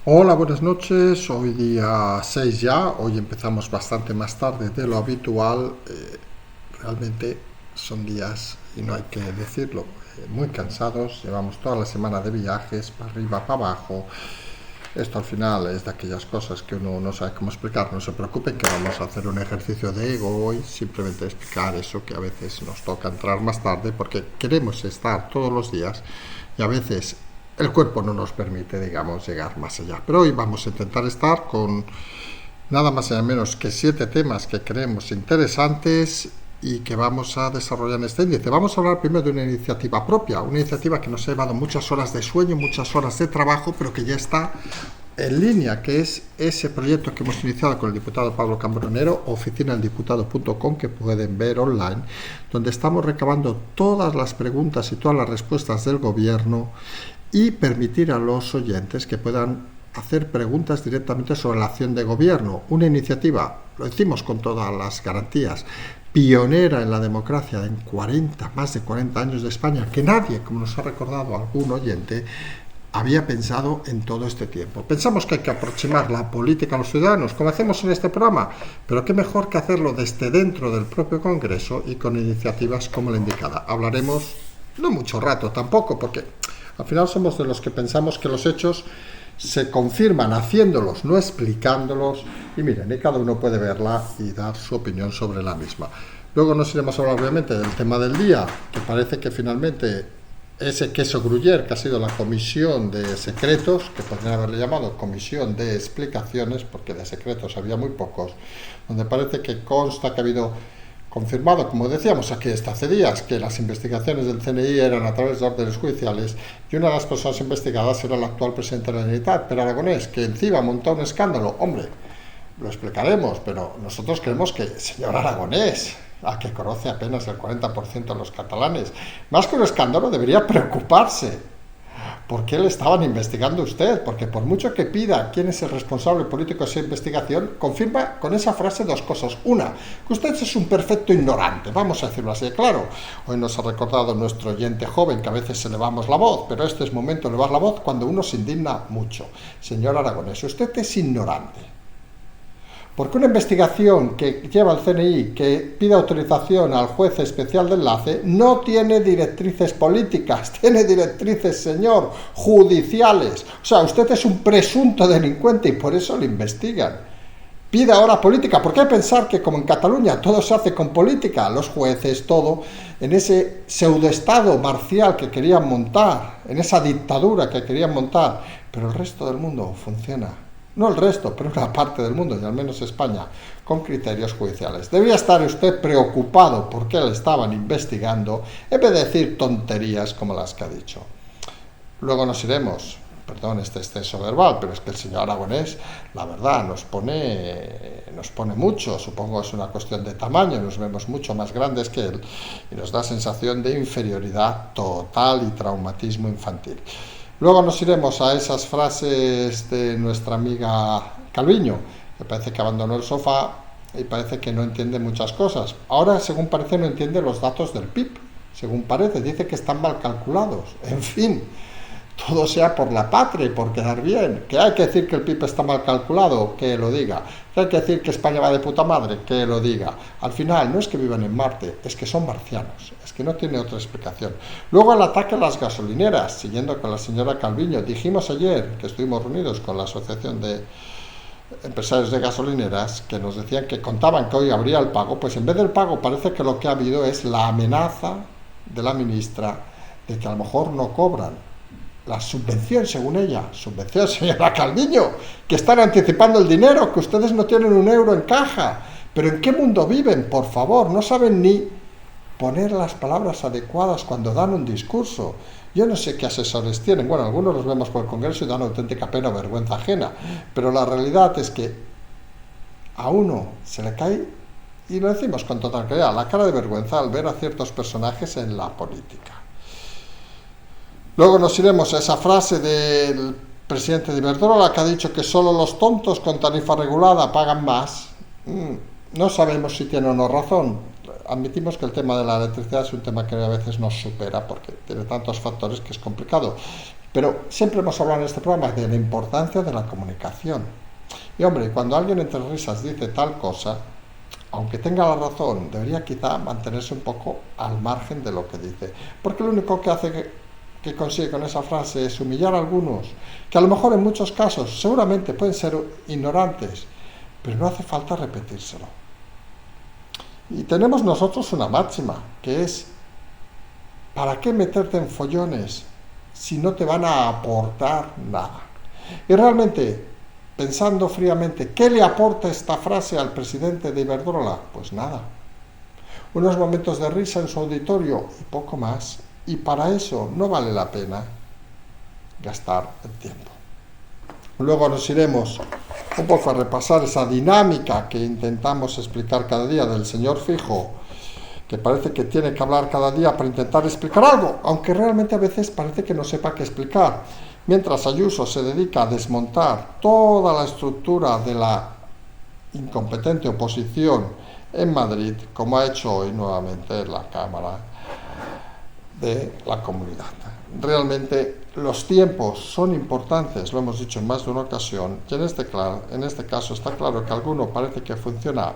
Hola, buenas noches. Hoy día 6 ya. Hoy empezamos bastante más tarde de lo habitual. Realmente son días, y no hay que decirlo, muy cansados. Llevamos toda la semana de viajes, para arriba, para abajo. Esto al final es de aquellas cosas que uno no sabe cómo explicar. No se preocupen que vamos a hacer un ejercicio de ego hoy. Simplemente explicar eso que a veces nos toca entrar más tarde porque queremos estar todos los días y a veces el cuerpo no nos permite, digamos, llegar más allá. Pero hoy vamos a intentar estar con nada más y menos que 7 temas que creemos interesantes y que vamos a desarrollar en este índice. Vamos a hablar primero de una iniciativa propia, una iniciativa que nos ha llevado muchas horas de sueño, muchas horas de trabajo, pero que ya está en línea, que es ese proyecto que hemos iniciado con el diputado Pablo Cambronero, oficinaeldiputado.com, que pueden ver online, donde estamos recabando todas las preguntas y todas las respuestas del gobierno y permitir a los oyentes que puedan hacer preguntas directamente sobre la acción de gobierno. Una iniciativa, lo decimos con todas las garantías, pionera en la democracia en más de 40 años de España, que nadie, como nos ha recordado algún oyente, había pensado en todo este tiempo. Pensamos que hay que aproximar la política a los ciudadanos, como hacemos en este programa, pero qué mejor que hacerlo desde dentro del propio Congreso y con iniciativas como la indicada. Hablaremos no mucho rato tampoco, porque al final somos de los que pensamos que los hechos se confirman haciéndolos, no explicándolos, y miren, y cada uno puede verla y dar su opinión sobre la misma. Luego nos iremos a hablar obviamente del tema del día, que parece que finalmente ese queso Gruyère, que ha sido la comisión de secretos, que podrían haberle llamado comisión de explicaciones, porque de secretos había muy pocos, donde parece que consta que ha habido confirmado, como decíamos aquí hasta hace días, que las investigaciones del CNI eran a través de órdenes judiciales y una de las personas investigadas era el actual presidente de la Generalitat, Pere Aragonès, que encima montó un escándalo. Hombre, lo explicaremos, pero nosotros creemos que el señor Aragonès, a que conoce apenas el 40% de los catalanes, más que un escándalo debería preocuparse. ¿Por qué le estaban investigando usted? Porque por mucho que pida quién es el responsable político de esa investigación, confirma con esa frase dos cosas. Una, que usted es un perfecto ignorante, vamos a decirlo así de claro. Hoy nos ha recordado nuestro oyente joven que a veces elevamos la voz, pero este es momento de elevar la voz cuando uno se indigna mucho. Señor Aragonés, usted es ignorante. Porque una investigación que lleva el CNI, que pide autorización al juez especial de enlace, no tiene directrices políticas, tiene directrices, señor, judiciales. O sea, usted es un presunto delincuente y por eso le investigan. Pide ahora política, porque hay que pensar que como en Cataluña todo se hace con política, los jueces, todo, en ese pseudoestado marcial que querían montar, en esa dictadura que querían montar, pero el resto del mundo funciona. No el resto, pero una parte del mundo, y al menos España, con criterios judiciales. Debía estar usted preocupado porque le estaban investigando, en vez de decir tonterías como las que ha dicho. Luego nos iremos, perdón este exceso verbal, pero es que el señor Aragonés, la verdad, nos pone mucho, supongo es una cuestión de tamaño, nos vemos mucho más grandes que él, y nos da sensación de inferioridad total y traumatismo infantil. Luego nos iremos a esas frases de nuestra amiga Calviño, que parece que abandonó el sofá y parece que no entiende muchas cosas. Ahora, según parece, no entiende los datos del PIB. Según parece, dice que están mal calculados. En fin, todo sea por la patria y por quedar bien. Que hay que decir que el PIB está mal calculado, que lo diga. Que hay que decir que España va de puta madre, que lo diga. Al final, no es que vivan en Marte, es que son marcianos. Es que no tiene otra explicación. Luego el ataque a las gasolineras, siguiendo con la señora Calviño. Dijimos ayer que estuvimos reunidos con la Asociación de Empresarios de Gasolineras, que nos decían que contaban que hoy habría el pago. Pues en vez del pago parece que lo que ha habido es la amenaza de la ministra de que a lo mejor no cobran la subvención, según ella, subvención, señora Calviño, que están anticipando el dinero, que ustedes no tienen un euro en caja. Pero ¿en qué mundo viven? Por favor, no saben ni poner las palabras adecuadas cuando dan un discurso. Yo no sé qué asesores tienen. Bueno, algunos los vemos por el Congreso y dan auténtica pena o vergüenza ajena. Pero la realidad es que a uno se le cae, y lo decimos con total claridad, la cara de vergüenza al ver a ciertos personajes en la política. Luego nos iremos a esa frase del presidente de Iberdrola que ha dicho que solo los tontos con tarifa regulada pagan más. No sabemos si tiene o no razón. Admitimos que el tema de la electricidad es un tema que a veces nos supera porque tiene tantos factores que es complicado. Pero siempre hemos hablado en este programa de la importancia de la comunicación. Y hombre, cuando alguien entre risas dice tal cosa, aunque tenga la razón, debería quizá mantenerse un poco al margen de lo que dice. Porque lo único que hace que consigue con esa frase es humillar a algunos, que a lo mejor en muchos casos seguramente pueden ser ignorantes, pero no hace falta repetírselo. Y tenemos nosotros una máxima, que es: ¿para qué meterte en follones si no te van a aportar nada? Y realmente, pensando fríamente, ¿qué le aporta esta frase al presidente de Iberdrola? Pues nada. Unos momentos de risa en su auditorio y poco más. Y para eso no vale la pena gastar el tiempo. Luego nos iremos un poco a repasar esa dinámica que intentamos explicar cada día del señor Fijo, que parece que tiene que hablar cada día para intentar explicar algo, aunque realmente a veces parece que no sepa qué explicar, mientras Ayuso se dedica a desmontar toda la estructura de la incompetente oposición en Madrid, como ha hecho hoy nuevamente en la Cámara de la Comunidad. Realmente los tiempos son importantes, lo hemos dicho en más de una ocasión, y en este caso está claro que alguno parece que funciona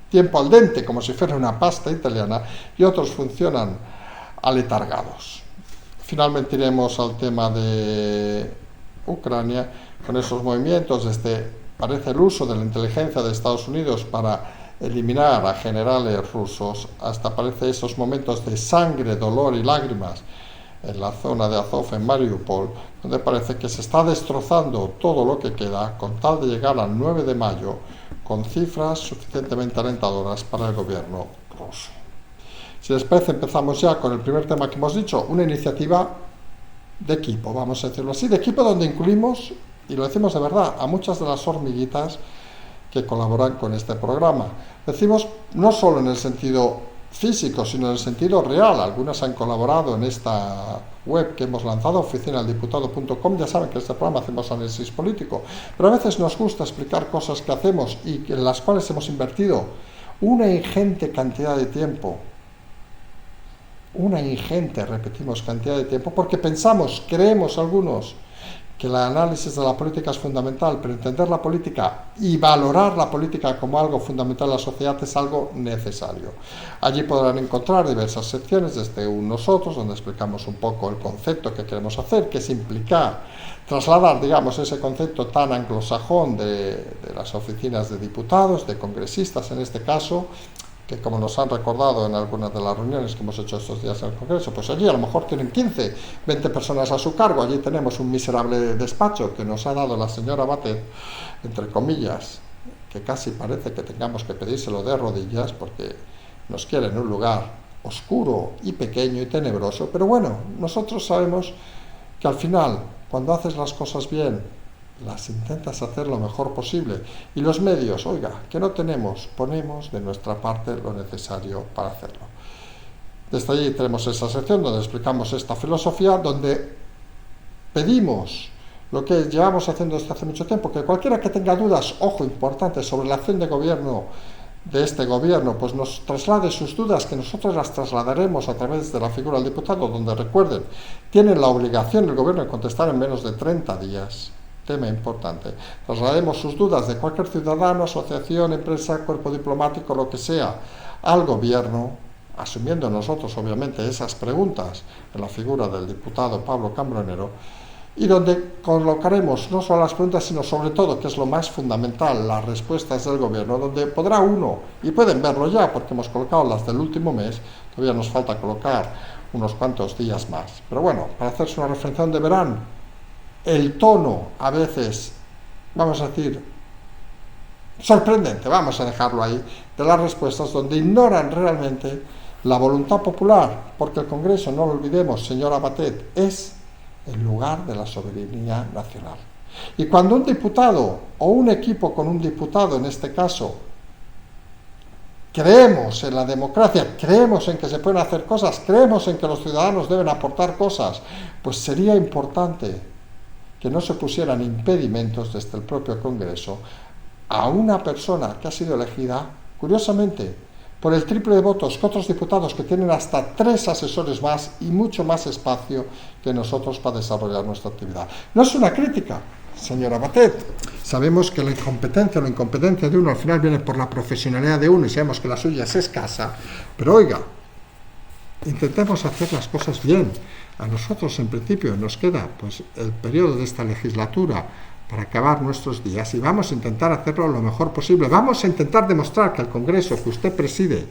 tiempo al dente, como si fuera una pasta italiana, y otros funcionan aletargados. Finalmente iremos al tema de Ucrania, con esos movimientos, parece el uso de la inteligencia de Estados Unidos para eliminar a generales rusos, hasta parece esos momentos de sangre, dolor y lágrimas en la zona de Azov, en Mariupol, donde parece que se está destrozando todo lo que queda con tal de llegar al 9 de mayo con cifras suficientemente alentadoras para el gobierno ruso. Si les parece, empezamos ya con el primer tema que hemos dicho, una iniciativa de equipo, vamos a decirlo así, de equipo donde incluimos, y lo decimos de verdad, a muchas de las hormiguitas que colaboran con este programa. Decimos no solo en el sentido físico, sino en el sentido real. Algunas han colaborado en esta web que hemos lanzado, oficinaldiputado.com. Ya saben que en este programa hacemos análisis político, pero a veces nos gusta explicar cosas que hacemos y en las cuales hemos invertido una ingente cantidad de tiempo. Una ingente, repetimos, cantidad de tiempo, porque pensamos, creemos algunos, que el análisis de la política es fundamental, pero entender la política y valorar la política como algo fundamental en la sociedad es algo necesario. Allí podrán encontrar diversas secciones, desde un nosotros, donde explicamos un poco el concepto que queremos hacer, que es implicar, trasladar, digamos, ese concepto tan anglosajón de las oficinas de diputados, de congresistas en este caso, que como nos han recordado en algunas de las reuniones que hemos hecho estos días en el Congreso, pues allí a lo mejor tienen 15, 20 personas a su cargo. Allí tenemos un miserable despacho que nos ha dado la señora Batet, entre comillas, que casi parece que tengamos que pedírselo de rodillas porque nos quiere en un lugar oscuro y pequeño y tenebroso. Pero bueno, nosotros sabemos que al final, cuando haces las cosas bien, las intentas hacer lo mejor posible, y los medios, oiga, que no tenemos, ponemos de nuestra parte lo necesario para hacerlo. Desde allí tenemos esa sección donde explicamos esta filosofía, donde pedimos lo que llevamos haciendo desde hace mucho tiempo, que cualquiera que tenga dudas, ojo, importantes, sobre la acción de gobierno de este gobierno, pues nos traslade sus dudas, que nosotros las trasladaremos a través de la figura del diputado, donde, recuerden, tienen la obligación el gobierno de contestar en menos de 30 días. Tema importante. Traslademos sus dudas de cualquier ciudadano, asociación, empresa, cuerpo diplomático, lo que sea, al gobierno, asumiendo nosotros obviamente esas preguntas en la figura del diputado Pablo Cambronero, y donde colocaremos no solo las preguntas, sino sobre todo, que es lo más fundamental, las respuestas del gobierno, donde podrá uno, y pueden verlo ya porque hemos colocado las del último mes, todavía nos falta colocar unos cuantos días más, pero bueno, para hacerse una reflexión de verano, el tono a veces, vamos a decir, sorprendente, vamos a dejarlo ahí, de las respuestas, donde ignoran realmente la voluntad popular, porque el Congreso, no lo olvidemos, señora Batet, es el lugar de la soberanía nacional. Y cuando un diputado o un equipo con un diputado, en este caso, creemos en la democracia, creemos en que se pueden hacer cosas, creemos en que los ciudadanos deben aportar cosas, pues sería importante que no se pusieran impedimentos desde el propio Congreso a una persona que ha sido elegida, curiosamente, por el triple de votos que otros diputados que tienen hasta 3 asesores más y mucho más espacio que nosotros para desarrollar nuestra actividad. No es una crítica, señora Batet. Sabemos que la incompetencia o la incompetencia de uno al final viene por la profesionalidad de uno y sabemos que la suya es escasa, pero oiga, intentemos hacer las cosas bien. A nosotros en principio nos queda pues el periodo de esta legislatura para acabar nuestros días y vamos a intentar hacerlo lo mejor posible. Vamos a intentar demostrar que el Congreso que usted preside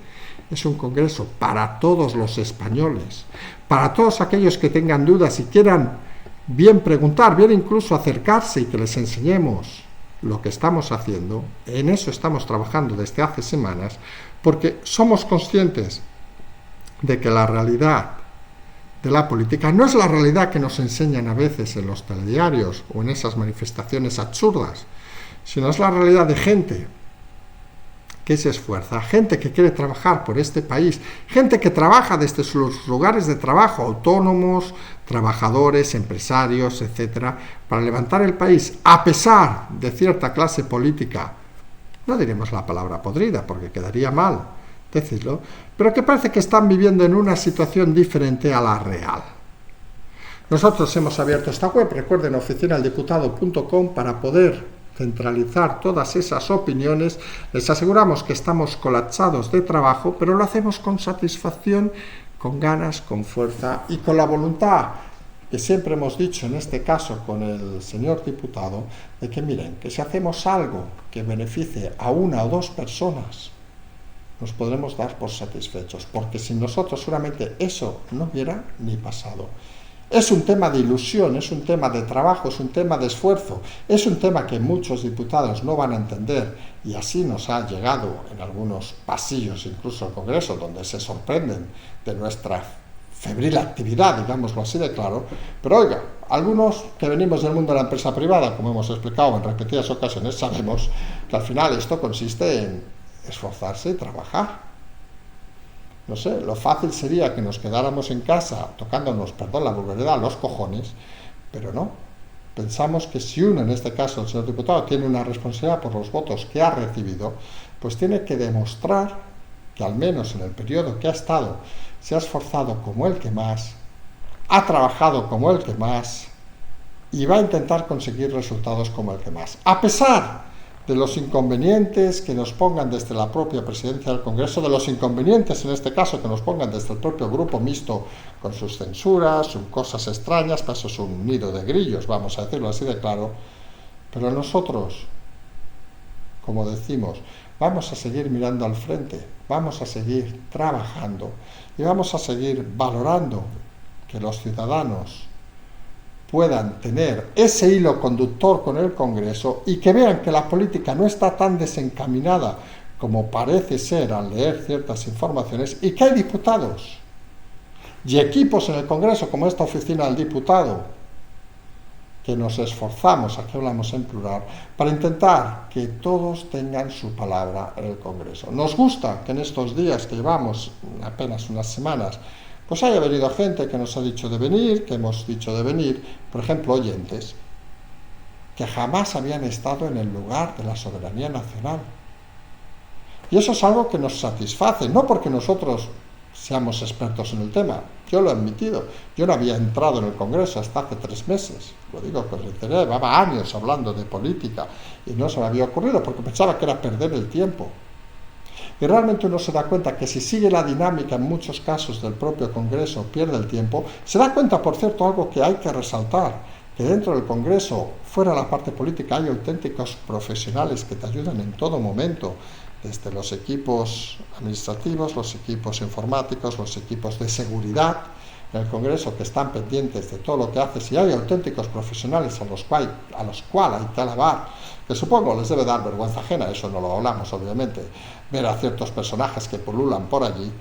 es un Congreso para todos los españoles, para todos aquellos que tengan dudas y quieran bien preguntar, bien incluso acercarse y que les enseñemos lo que estamos haciendo. En eso estamos trabajando desde hace semanas, porque somos conscientes de que la realidad de la política no es la realidad que nos enseñan a veces en los telediarios o en esas manifestaciones absurdas, sino es la realidad de gente que se esfuerza, gente que quiere trabajar por este país, gente que trabaja desde sus lugares de trabajo, autónomos, trabajadores, empresarios, etcétera, para levantar el país, a pesar de cierta clase política, no diremos la palabra podrida, porque quedaría mal decirlo, pero que parece que están viviendo en una situación diferente a la real. Nosotros hemos abierto esta web, recuerden, oficinaldiputado.com, para poder centralizar todas esas opiniones. Les aseguramos que estamos colapsados de trabajo, pero lo hacemos con satisfacción, con ganas, con fuerza y con la voluntad que siempre hemos dicho, en este caso con el señor diputado, de que miren, que si hacemos algo que beneficie a 1 o 2 personas, nos podremos dar por satisfechos, porque sin nosotros seguramente eso no hubiera ni pasado. Es un tema de ilusión, es un tema de trabajo, es un tema de esfuerzo, es un tema que muchos diputados no van a entender, y así nos ha llegado en algunos pasillos, incluso al Congreso, donde se sorprenden de nuestra febril actividad, digámoslo así de claro. Pero oiga, algunos que venimos del mundo de la empresa privada, como hemos explicado en repetidas ocasiones, sabemos que al final esto consiste en esforzarse y trabajar. No sé, lo fácil sería que nos quedáramos en casa tocándonos, perdón la vulgaridad, los cojones, pero no. Pensamos que si uno, en este caso el señor diputado, tiene una responsabilidad por los votos que ha recibido, pues tiene que demostrar que al menos en el periodo que ha estado se ha esforzado como el que más, ha trabajado como el que más y va a intentar conseguir resultados como el que más. A pesar de los inconvenientes que nos pongan desde la propia presidencia del Congreso, de los inconvenientes en este caso que nos pongan desde el propio grupo mixto con sus censuras, sus cosas extrañas, para eso es un nido de grillos, vamos a decirlo así de claro, pero nosotros, como decimos, vamos a seguir mirando al frente, vamos a seguir trabajando y vamos a seguir valorando que los ciudadanos puedan tener ese hilo conductor con el Congreso y que vean que la política no está tan desencaminada como parece ser al leer ciertas informaciones, y que hay diputados y equipos en el Congreso como esta oficina del diputado que nos esforzamos, aquí hablamos en plural, para intentar que todos tengan su palabra en el Congreso. Nos gusta que en estos días que llevamos apenas unas semanas pues haya venido gente que nos ha dicho de venir, que hemos dicho de venir, por ejemplo, oyentes que jamás habían estado en el lugar de la soberanía nacional. Y eso es algo que nos satisface, no porque nosotros seamos expertos en el tema, yo lo he admitido, yo no había entrado en el Congreso hasta hace 3 meses, lo digo con sinceridad, llevaba años hablando de política y no se me había ocurrido porque pensaba que era perder el tiempo. Y realmente uno se da cuenta que si sigue la dinámica en muchos casos del propio Congreso, pierde el tiempo. Se da cuenta, por cierto, algo que hay que resaltar, que dentro del Congreso, fuera de la parte política, hay auténticos profesionales que te ayudan en todo momento, desde los equipos administrativos, los equipos informáticos, los equipos de seguridad en el Congreso, que están pendientes de todo lo que haces, y hay auténticos profesionales a los cuales hay que alabar, que supongo les debe dar vergüenza ajena, eso no lo hablamos obviamente, ver a ciertos personajes que pululan por allí,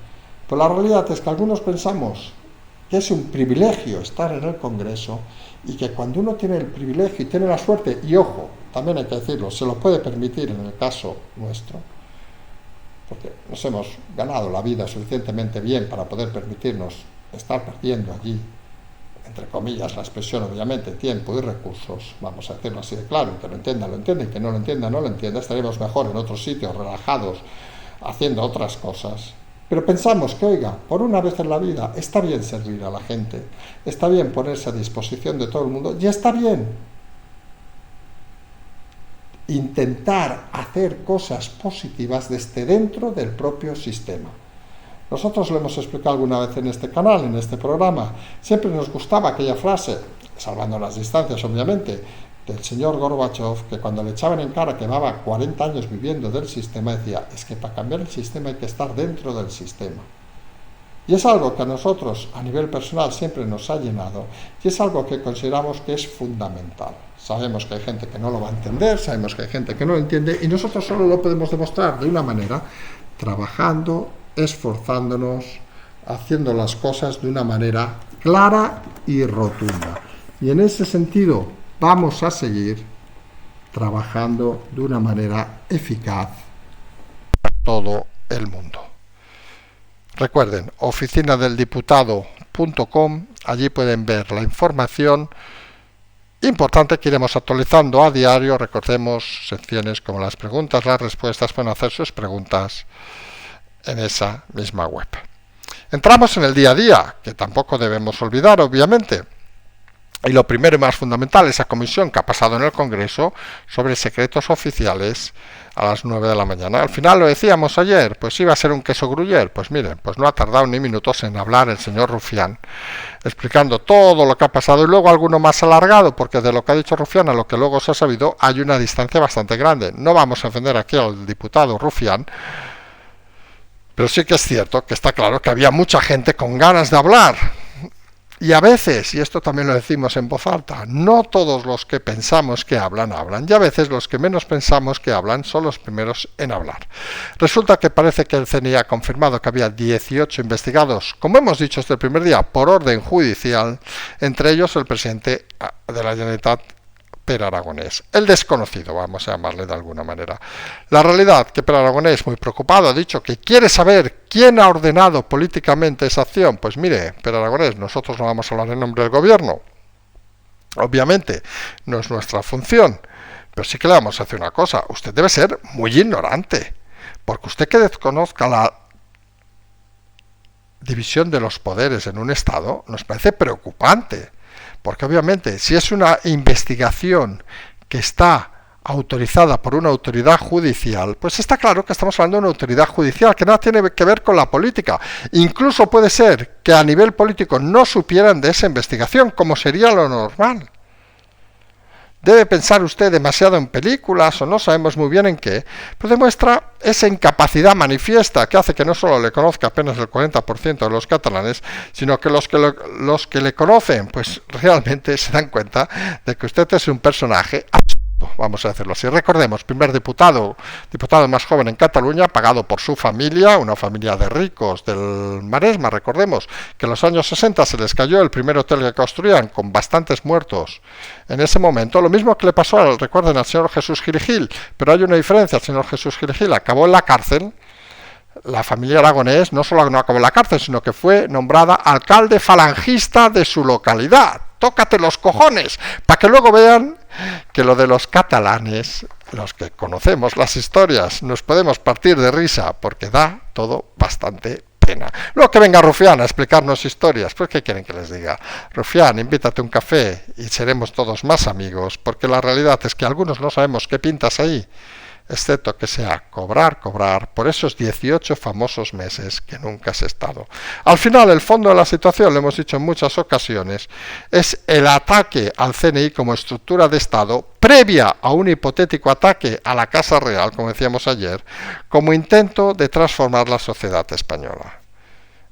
pero la realidad es que algunos pensamos que es un privilegio estar en el Congreso y que cuando uno tiene el privilegio y tiene la suerte, y ojo, también hay que decirlo, se lo puede permitir en el caso nuestro, porque nos hemos ganado la vida suficientemente bien para poder permitirnos estar perdiendo allí, entre comillas la expresión obviamente, tiempo y recursos, vamos a decirlo así de claro, que lo entienda, y que no lo entienda, estaríamos mejor en otros sitios, relajados, haciendo otras cosas. Pero pensamos que, oiga, por una vez en la vida está bien servir a la gente, está bien ponerse a disposición de todo el mundo y está bien intentar hacer cosas positivas desde dentro del propio sistema. Nosotros lo hemos explicado alguna vez en este canal, en este programa. Siempre nos gustaba aquella frase, salvando las distancias obviamente, del señor Gorbachev, que cuando le echaban en cara que llevaba 40 años viviendo del sistema, decía, es que para cambiar el sistema hay que estar dentro del sistema. Y es algo que a nosotros, a nivel personal, siempre nos ha llenado, y es algo que consideramos que es fundamental. Sabemos que hay gente que no lo va a entender, sabemos que hay gente que no lo entiende, y nosotros solo lo podemos demostrar de una manera, trabajando, esforzándonos, haciendo las cosas de una manera clara y rotunda. Y en ese sentido vamos a seguir trabajando de una manera eficaz para todo el mundo. Recuerden, oficinadeldiputado.com, allí pueden ver la información importante que iremos actualizando a diario. Recordemos secciones como las preguntas, las respuestas, pueden hacer sus preguntas en esa misma web. Entramos en el día a día, que tampoco debemos olvidar, obviamente. Y lo primero y más fundamental, esa comisión que ha pasado en el Congreso sobre secretos oficiales a las 9 de la mañana. Al final lo decíamos ayer, pues iba a ser un queso gruyere. Pues miren, pues no ha tardado ni minutos en hablar el señor Rufián, explicando todo lo que ha pasado y luego alguno más alargado, porque de lo que ha dicho Rufián a lo que luego se ha sabido hay una distancia bastante grande. No vamos a ofender aquí al diputado Rufián, pero sí que es cierto que está claro que había mucha gente con ganas de hablar. Y a veces, y esto también lo decimos en voz alta, no todos los que pensamos que hablan, hablan. Y a veces los que menos pensamos que hablan son los primeros en hablar. Resulta que parece que el CNI ha confirmado que había 18 investigados, como hemos dicho desde el primer día, por orden judicial, entre ellos el presidente de la Generalitat, Pere Aragonés, el desconocido, vamos a llamarle de alguna manera. La realidad que Pere Aragonés, muy preocupado, ha dicho que quiere saber quién ha ordenado políticamente esa acción. Pues mire, Pere Aragonés, nosotros no vamos a hablar en nombre del gobierno, obviamente no es nuestra función, pero sí que le vamos a decir una cosa, usted debe ser muy ignorante, porque usted que desconozca la división de los poderes en un Estado, nos parece preocupante. Porque obviamente, si es una investigación que está autorizada por una autoridad judicial, pues está claro que estamos hablando de una autoridad judicial que nada tiene que ver con la política. Incluso puede ser que a nivel político no supieran de esa investigación, como sería lo normal. Debe pensar usted demasiado en películas o no sabemos muy bien en qué, pero demuestra esa incapacidad manifiesta que hace que no solo le conozca apenas el 40% de los catalanes, sino que los que le conocen, pues realmente se dan cuenta de que usted es un personaje absurdo, vamos a decirlo así. Recordemos, primer diputado más joven en Cataluña, pagado por su familia, una familia de ricos del Maresma. Recordemos que en los años 60 se les cayó el primer hotel que construían, con bastantes muertos en ese momento. Lo mismo que le pasó, recuerden, al señor Jesús Gil, pero hay una diferencia. El señor Jesús Gil acabó en la cárcel. La familia Aragonés no solo no acabó en la cárcel, sino que fue nombrada alcalde falangista de su localidad. Tócate los cojones, para que luego vean que lo de los catalanes, los que conocemos las historias, nos podemos partir de risa, porque da todo bastante pena. Luego que venga Rufián a explicarnos historias, pues ¿qué quieren que les diga? Rufián, invítate un café y seremos todos más amigos, porque la realidad es que algunos no sabemos qué pintas ahí, excepto que sea cobrar por esos 18 famosos meses que nunca has estado. Al final, el fondo de la situación, lo hemos dicho en muchas ocasiones, es el ataque al CNI como estructura de Estado, previa a un hipotético ataque a la Casa Real, como decíamos ayer, como intento de transformar la sociedad española.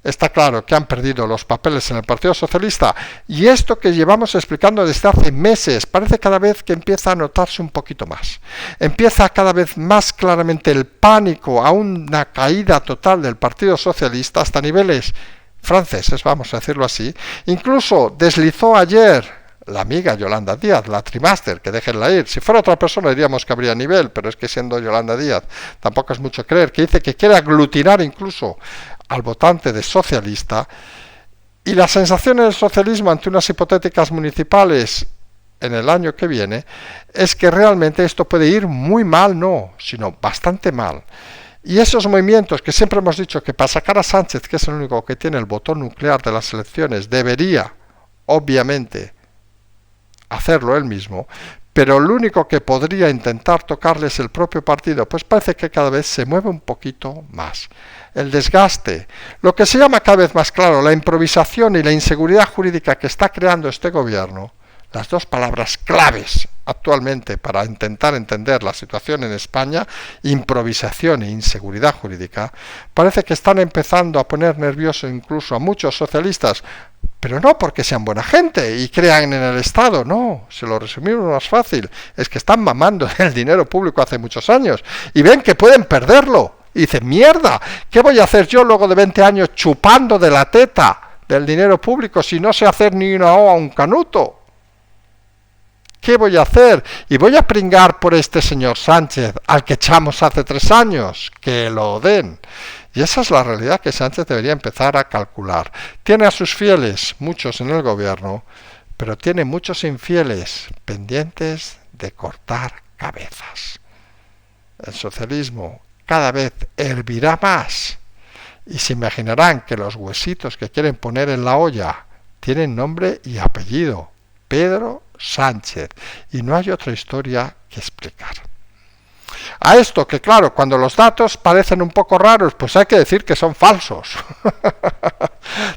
Está claro que han perdido los papeles en el Partido Socialista, y esto que llevamos explicando desde hace meses parece cada vez que empieza a notarse un poquito más. Empieza cada vez más claramente el pánico a una caída total del Partido Socialista hasta niveles franceses, vamos a decirlo así. Incluso deslizó ayer la amiga Yolanda Díaz, la Trimaster, que déjenla ir. Si fuera otra persona diríamos que habría nivel, pero es que siendo Yolanda Díaz tampoco es mucho creer, que dice que quiere aglutinar incluso al votante de socialista, y las sensaciones del socialismo ante unas hipotéticas municipales en el año que viene es que realmente esto puede ir muy mal, no, sino bastante mal. Y esos movimientos que siempre hemos dicho que para sacar a Sánchez, que es el único que tiene el botón nuclear de las elecciones, debería, obviamente, hacerlo él mismo, pero el único que podría intentar tocarle es el propio partido, pues parece que cada vez se mueve un poquito más. El desgaste, lo que se llama cada vez más claro, la improvisación y la inseguridad jurídica que está creando este gobierno, las dos palabras claves actualmente para intentar entender la situación en España, improvisación e inseguridad jurídica, parece que están empezando a poner nervioso incluso a muchos socialistas, pero no porque sean buena gente y crean en el Estado, no, se lo resumimos más fácil, es que están mamando el dinero público hace muchos años y ven que pueden perderlo. Y dicen, mierda, ¿qué voy a hacer yo luego de 20 años chupando de la teta del dinero público si no sé hacer ni una O a un canuto? ¿Qué voy a hacer? Y voy a pringar por este señor Sánchez, al que echamos hace 3 años, que lo den. Y esa es la realidad que Sánchez debería empezar a calcular. Tiene a sus fieles, muchos en el gobierno, pero tiene muchos infieles pendientes de cortar cabezas. El socialismo cada vez hervirá más y se imaginarán que los huesitos que quieren poner en la olla tienen nombre y apellido, Pedro Sánchez, y no hay otra historia que explicar. A esto que claro, cuando los datos parecen un poco raros, pues hay que decir que son falsos.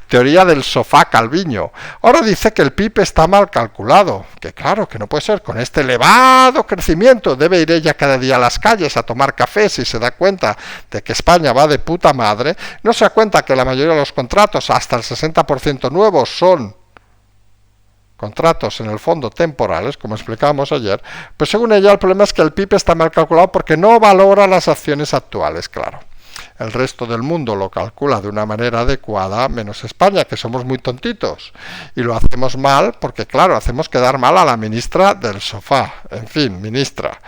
Teoría del sofá Calviño. Ahora dice que el PIB está mal calculado, que claro, que no puede ser, con este elevado crecimiento debe ir ella cada día a las calles a tomar café si se da cuenta de que España va de puta madre, no se da cuenta que la mayoría de los contratos, hasta el 60% nuevos, son contratos en el fondo temporales, como explicábamos ayer, pues según ella el problema es que el PIB está mal calculado porque no valora las acciones actuales, claro. El resto del mundo lo calcula de una manera adecuada, menos España, que somos muy tontitos. Y lo hacemos mal porque, claro, hacemos quedar mal a la ministra del sofá. En fin, ministra.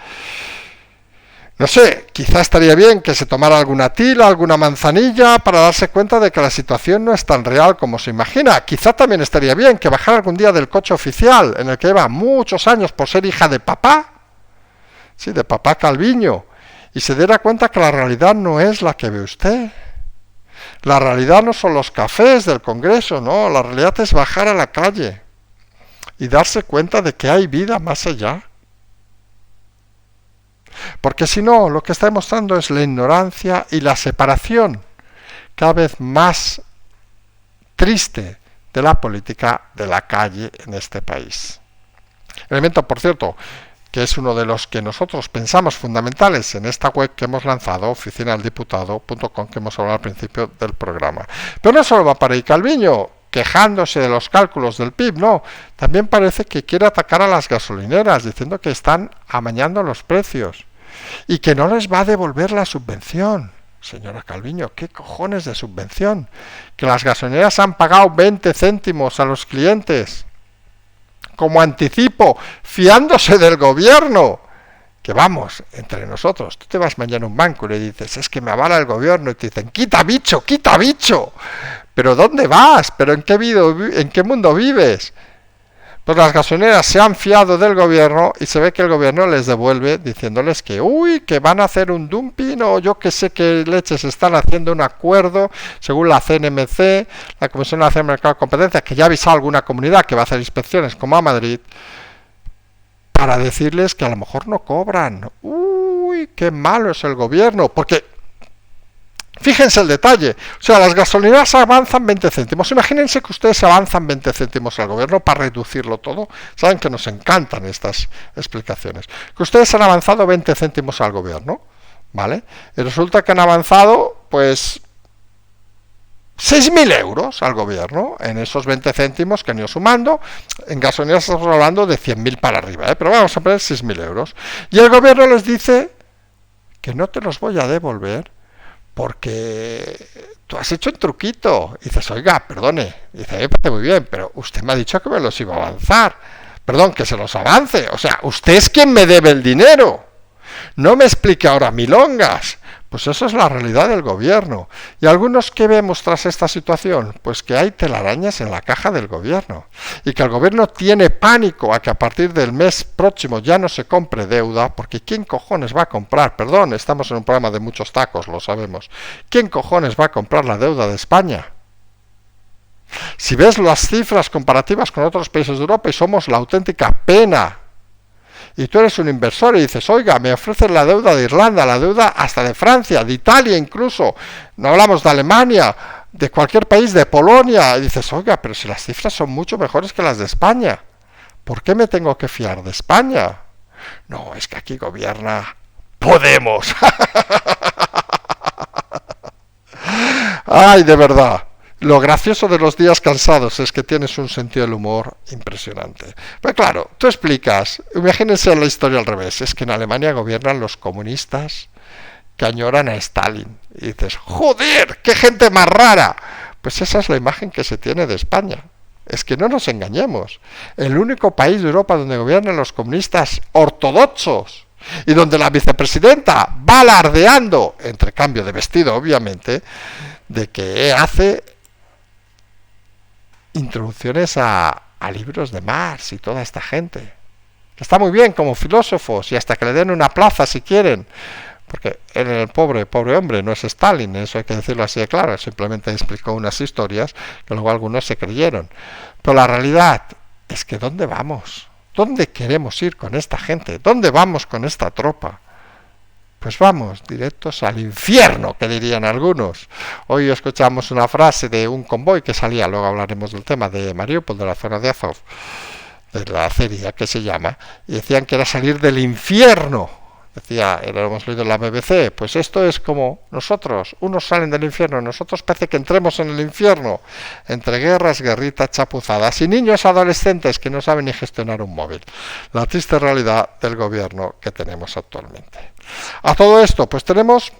No sé, quizá estaría bien que se tomara alguna tila, alguna manzanilla para darse cuenta de que la situación no es tan real como se imagina. Quizá también estaría bien que bajara algún día del coche oficial, en el que lleva muchos años por ser hija de papá, sí, de papá Calviño, y se diera cuenta que la realidad no es la que ve usted. La realidad no son los cafés del Congreso, no, la realidad es bajar a la calle y darse cuenta de que hay vida más allá. Porque si no, lo que está demostrando es la ignorancia y la separación cada vez más triste de la política de la calle en este país. Elemento, por cierto, que es uno de los que nosotros pensamos fundamentales en esta web que hemos lanzado, oficinaldiputado.com, que hemos hablado al principio del programa. Pero no solo va para ahí Calviño, quejándose de los cálculos del PIB, no, también parece que quiere atacar a las gasolineras, diciendo que están amañando los precios y que no les va a devolver la subvención. Señora Calviño, ¿qué cojones de subvención? Que las gasolineras han pagado 20 céntimos a los clientes como anticipo, fiándose del gobierno. Que vamos, entre nosotros, tú te vas mañana a un banco y le dices, es que me avala el gobierno, y te dicen, quita bicho, quita bicho. ¿Pero dónde vas? ¿Pero en qué mundo vives? Pues las gasolineras se han fiado del gobierno y se ve que el gobierno les devuelve diciéndoles que que van a hacer un dumping o yo que sé qué leches están haciendo un acuerdo según la CNMC, la Comisión Nacional de Mercado de Competencia, que ya ha avisado a alguna comunidad que va a hacer inspecciones como a Madrid, para decirles que a lo mejor no cobran. Qué malo es el gobierno, porque fíjense el detalle, o sea, las gasolineras avanzan 20 céntimos. Imagínense que ustedes avanzan 20 céntimos al gobierno para reducirlo todo. Saben que nos encantan estas explicaciones. Que ustedes han avanzado 20 céntimos al gobierno, ¿vale? Y resulta que han avanzado, pues, 6.000 euros al gobierno en esos 20 céntimos que han ido sumando. En gasolineras estamos hablando de 100.000 para arriba, pero vamos a poner 6.000 euros. Y el gobierno les dice que no te los voy a devolver porque tú has hecho un truquito. Y dices, oiga, perdone. Y dice, me parece muy bien, pero usted me ha dicho que me los iba a avanzar. Perdón, que se los avance. O sea, usted es quien me debe el dinero. No me explique ahora milongas, Pues eso es la realidad del gobierno. ¿Y algunos qué vemos tras esta situación? Pues que hay telarañas en la caja del gobierno. Y que el gobierno tiene pánico a que a partir del mes próximo ya no se compre deuda, porque ¿quién cojones va a comprar? Perdón, estamos en un programa de muchos tacos, lo sabemos. ¿Quién cojones va a comprar la deuda de España? Si ves las cifras comparativas con otros países de Europa y somos la auténtica pena, y tú eres un inversor y dices, oiga, me ofrecen la deuda de Irlanda, la deuda hasta de Francia, de Italia incluso, no hablamos de Alemania, de cualquier país, de Polonia, y dices, oiga, pero si las cifras son mucho mejores que las de España, ¿por qué me tengo que fiar de España? No, es que aquí gobierna Podemos. Ay, de verdad. Lo gracioso de los días cansados es que tienes un sentido del humor impresionante. Pues claro, tú explicas, imagínense la historia al revés, es que en Alemania gobiernan los comunistas que añoran a Stalin. Y dices, ¡joder! ¡Qué gente más rara! Pues esa es la imagen que se tiene de España. Es que no nos engañemos. El único país de Europa donde gobiernan los comunistas ortodoxos y donde la vicepresidenta va alardeando, entre cambio de vestido obviamente, de que hace introducciones a libros de Marx y toda esta gente. Que está muy bien como filósofos y hasta que le den una plaza si quieren. Porque él, el pobre hombre, no es Stalin, eso hay que decirlo así de claro, simplemente explicó unas historias que luego algunos se creyeron. Pero la realidad es que ¿dónde vamos? ¿Dónde queremos ir con esta gente? ¿Dónde vamos con esta tropa? Pues vamos, directos al infierno, que dirían algunos. Hoy escuchamos una frase de un convoy que salía, luego hablaremos del tema de Mariupol, de la zona de Azov, de la serie que se llama, y decían que era salir del infierno. Decía, lo hemos leído en la BBC, pues esto es como nosotros, unos salen del infierno, nosotros parece que entremos en el infierno, entre guerras, guerritas, chapuzadas y niños adolescentes que no saben ni gestionar un móvil. La triste realidad del gobierno que tenemos actualmente. A todo esto, pues tenemos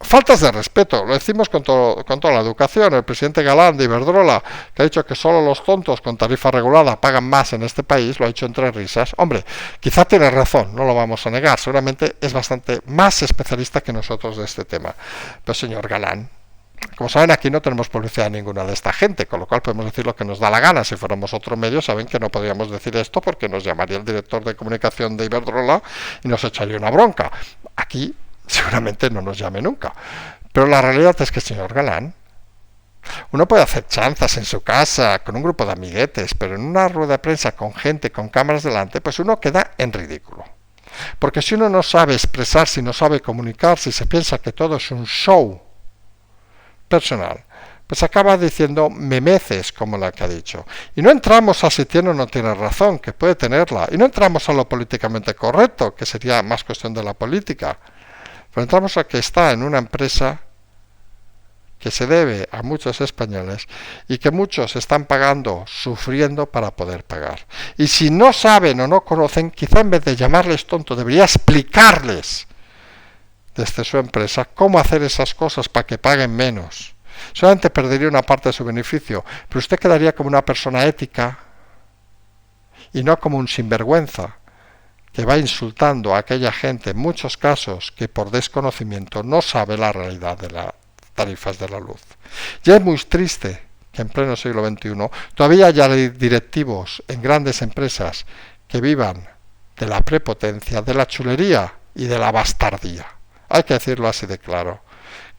faltas de respeto, lo decimos con toda la educación. El presidente Galán de Iberdrola, que ha dicho que solo los tontos con tarifa regulada pagan más en este país, lo ha dicho entre risas. Hombre, quizá tiene razón, no lo vamos a negar, seguramente es bastante más especialista que nosotros de este tema. Pero señor Galán, como saben, aquí no tenemos publicidad ninguna de esta gente, con lo cual podemos decir lo que nos da la gana. Si fuéramos otro medio, saben que no podríamos decir esto porque nos llamaría el director de comunicación de Iberdrola y nos echaría una bronca. Aquí seguramente no nos llame nunca. Pero la realidad es que, señor Galán, uno puede hacer chanzas en su casa con un grupo de amiguetes, pero en una rueda de prensa con gente, con cámaras delante, pues uno queda en ridículo. Porque si uno no sabe expresarse, no sabe comunicar, si se piensa que todo es un show personal, pues acaba diciendo memeces como la que ha dicho. Y no entramos a si tiene o no tiene razón, que puede tenerla. Y no entramos a lo políticamente correcto, que sería más cuestión de la política. Pero entramos a que está en una empresa que se debe a muchos españoles y que muchos están pagando, sufriendo para poder pagar. Y si no saben o no conocen, quizá en vez de llamarles tonto, debería explicarles desde su empresa cómo hacer esas cosas para que paguen menos. Solamente perdería una parte de su beneficio, pero usted quedaría como una persona ética y no como un sinvergüenza que va insultando a aquella gente, en muchos casos, que por desconocimiento no sabe la realidad de las tarifas de la luz. Ya es muy triste que en pleno siglo XXI todavía haya directivos en grandes empresas que vivan de la prepotencia, de la chulería y de la bastardía. Hay que decirlo así de claro.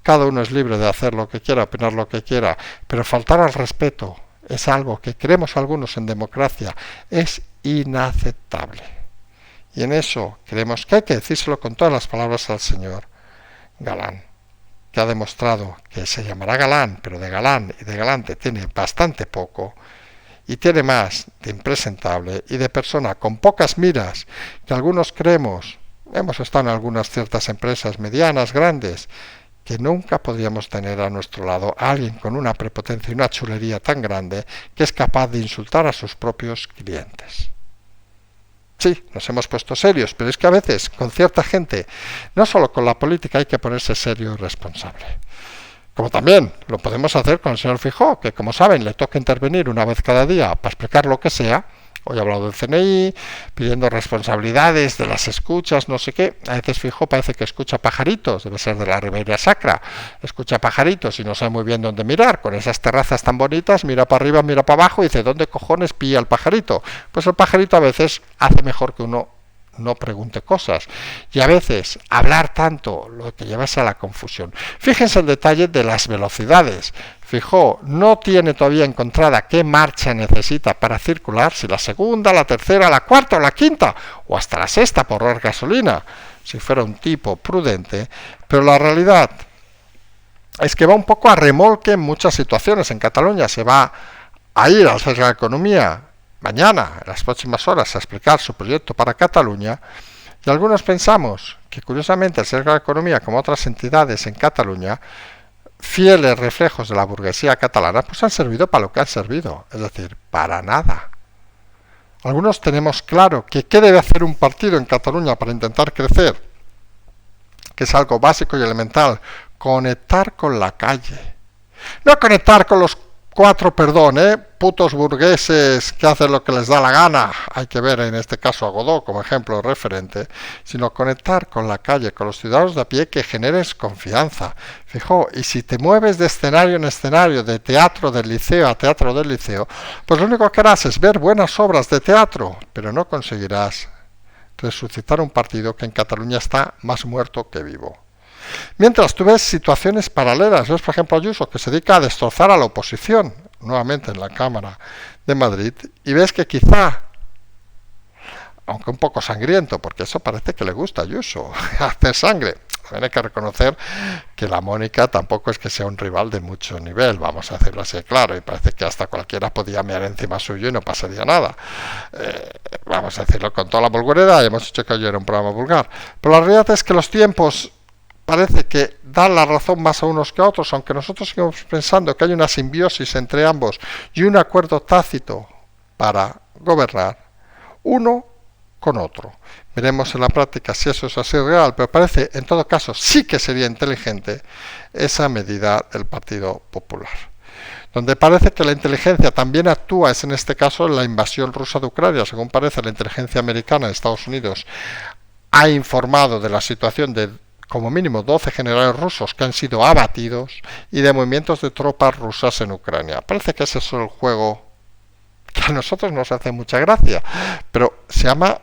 Cada uno es libre de hacer lo que quiera, opinar lo que quiera, pero faltar al respeto es algo que creemos algunos en democracia, es inaceptable. Y en eso creemos que hay que decírselo con todas las palabras al señor Galán, que ha demostrado que se llamará Galán, pero de galán y de galante tiene bastante poco, y tiene más de impresentable y de persona con pocas miras, que algunos creemos, hemos estado en algunas ciertas empresas medianas, grandes, que nunca podríamos tener a nuestro lado a alguien con una prepotencia y una chulería tan grande que es capaz de insultar a sus propios clientes. Sí, nos hemos puesto serios, pero es que a veces con cierta gente, no solo con la política, hay que ponerse serio y responsable. Como también lo podemos hacer con el señor Feijóo, que como saben le toca intervenir una vez cada día para explicar lo que sea, Hoy he hablado del CNI, pidiendo responsabilidades de las escuchas, no sé qué. A veces, fijo, parece que escucha pajaritos, debe ser de la Ribeira Sacra. Escucha pajaritos y no sabe muy bien dónde mirar. Con esas terrazas tan bonitas, mira para arriba, mira para abajo y dice, ¿dónde cojones pilla el pajarito? Pues el pajarito a veces hace mejor que uno no pregunte cosas. Y a veces hablar tanto lo que lleva a la confusión. Fíjense el detalle de las velocidades. Fijo, no tiene todavía encontrada qué marcha necesita para circular, si la segunda, la tercera, la cuarta o la quinta, o hasta la sexta por ahorrar gasolina, si fuera un tipo prudente, pero la realidad es que va un poco a remolque en muchas situaciones. En Cataluña se va a ir al Cercle de Economía mañana, en las próximas horas, a explicar su proyecto para Cataluña, y algunos pensamos que curiosamente el Cercle de Economía, como otras entidades en Cataluña, fieles reflejos de la burguesía catalana, pues han servido para lo que han servido, es decir, para nada. Algunos tenemos claro que qué debe hacer un partido en Cataluña para intentar crecer, que es algo básico y elemental, conectar con la calle. No conectar con los putos burgueses que hacen lo que les da la gana, hay que ver en este caso a Godó como ejemplo referente, sino conectar con la calle, con los ciudadanos de a pie, que generes confianza. Fijo, y si te mueves de escenario en escenario, de teatro del liceo a teatro del liceo, pues lo único que harás es ver buenas obras de teatro, pero no conseguirás resucitar un partido que en Cataluña está más muerto que vivo. Mientras tú ves situaciones paralelas, ves por ejemplo a Ayuso, que se dedica a destrozar a la oposición, nuevamente en la Cámara de Madrid, y ves que quizá, aunque un poco sangriento, porque eso parece que le gusta a Ayuso, hacer sangre, también hay que reconocer que la Mónica tampoco es que sea un rival de mucho nivel, vamos a decirlo así claro, y parece que hasta cualquiera podía mear encima suyo y no pasaría nada. Vamos a decirlo con toda la vulgaridad, hemos dicho que hoy era un programa vulgar, pero la realidad es que los tiempos parece que dan la razón más a unos que a otros, aunque nosotros seguimos pensando que hay una simbiosis entre ambos y un acuerdo tácito para gobernar uno con otro. Veremos en la práctica si eso es así real, pero parece, en todo caso, sí que sería inteligente esa medida del Partido Popular. Donde parece que la inteligencia también actúa es en este caso en la invasión rusa de Ucrania. Según parece, la inteligencia americana de Estados Unidos ha informado de la situación de como mínimo 12 generales rusos que han sido abatidos y de movimientos de tropas rusas en Ucrania. Parece que ese es el juego que a nosotros nos hace mucha gracia, pero se llama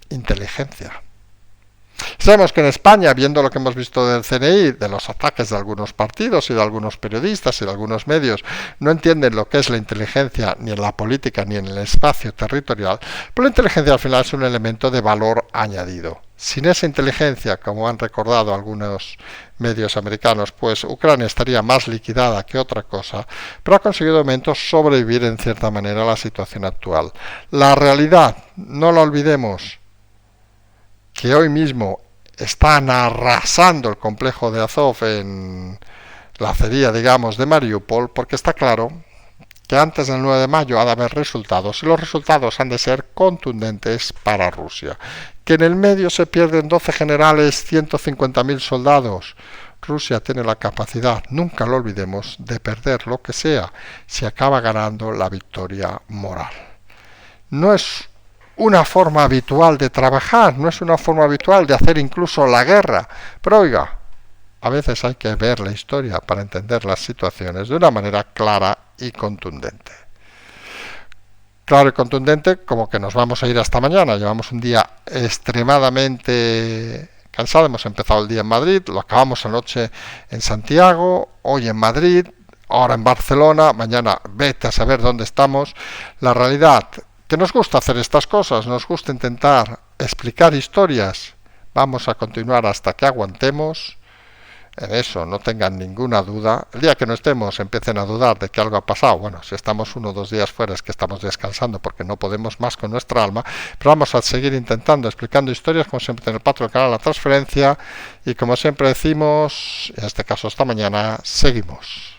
inteligencia. Sabemos que en España, viendo lo que hemos visto del CNI, de los ataques de algunos partidos y de algunos periodistas y de algunos medios, no entienden lo que es la inteligencia ni en la política ni en el espacio territorial, pero la inteligencia al final es un elemento de valor añadido. Sin esa inteligencia, como han recordado algunos medios americanos, pues Ucrania estaría más liquidada que otra cosa, pero ha conseguido de momento sobrevivir en cierta manera a la situación actual. La realidad, no la olvidemos, que hoy mismo están arrasando el complejo de Azov en la acería, digamos, de Mariupol, porque está claro que antes del 9 de mayo ha de haber resultados, y los resultados han de ser contundentes para Rusia. Que en el medio se pierden 12 generales, 150.000 soldados. Rusia tiene la capacidad, nunca lo olvidemos, de perder lo que sea si acaba ganando la victoria moral. No es una forma habitual de trabajar, no es una forma habitual de hacer incluso la guerra, pero oiga, a veces hay que ver la historia para entender las situaciones de una manera clara y contundente. Claro y contundente, como que nos vamos a ir hasta mañana. Llevamos un día extremadamente cansado. Hemos empezado el día en Madrid, lo acabamos anoche en Santiago, hoy en Madrid, ahora en Barcelona, mañana vete a saber dónde estamos. La realidad, que nos gusta hacer estas cosas, nos gusta intentar explicar historias. Vamos a continuar hasta que aguantemos. En eso no tengan ninguna duda. El día que no estemos empiecen a dudar de que algo ha pasado. Bueno, si estamos 1 o 2 días fuera es que estamos descansando porque no podemos más con nuestra alma. Pero vamos a seguir intentando, explicando historias, como siempre en el Patreon, el canal La Transferencia. Y como siempre decimos, en este caso hasta mañana, seguimos.